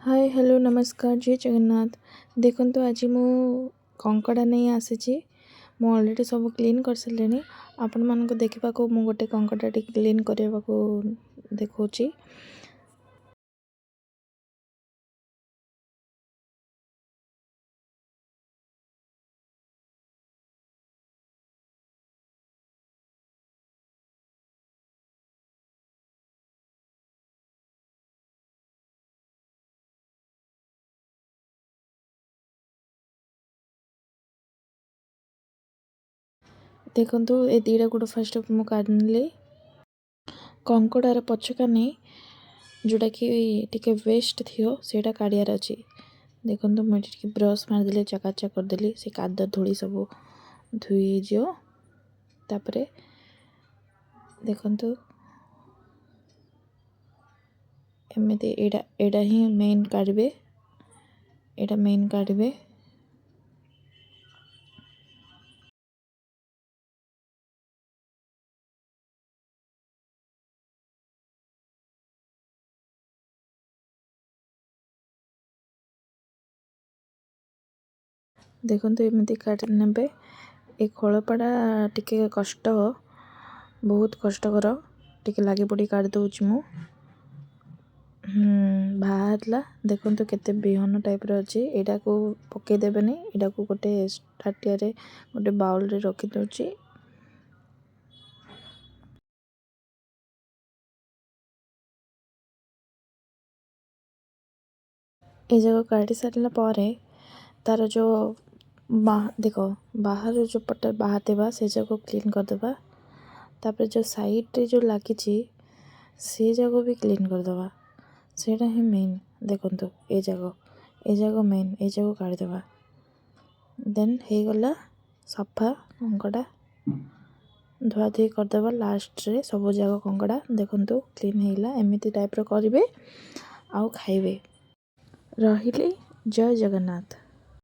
Hi hello नमस्कार जय जगन्नाथ। देखो आज मु कंकड़ा नहीं आसी मु अलरेडी सब क्लीन कर सारे आपण मान देखा मु गोटे कंकड़ा क्लीन करने को देखा। देखो ये दीटा गुड़ फास्ट मु काढ़ी कंकड़ार पछकानी जोटा कि टिके वेस्ट थी सेटा काढ़ार अच्छी। देखो मुझे ब्रश मारदे चकाचक करदेली से काद धूली सब धोई तापर देखो एमती एडा ही मेन काढ़े एटा मेन काढ़े। देखो एमती काट ने ये खोलपाड़ा टिके कष्ट बहुत कष्टकर टिके लगे पड़ी काट दूच मु बाहरला। देखो केते बिहन टाइप अच्छी यहाँ को पकईदेवे यहाँ को गोटे ताटिया गोटे बाउल रे रखी दूची। ये जगह काटी सारा पर तार जो देख बाहर जो पट बाहर देवा से जगह क्लीन करदेवा। तापर जो साइड रे जो लगी से जगह भी क्लीन करदेवा सेटा ही मेन। देखो ये जगह मेन ये जगह काढ़ीदेवा देन हो गला सफा कंकड़ा धुआ धुई करदेवा। लास्ट रे सब जगह कंकड़ा देखो क्लीन होगा एमती टाइप करेंगे आउ खाइबे। रहिले जय जगन्नाथ।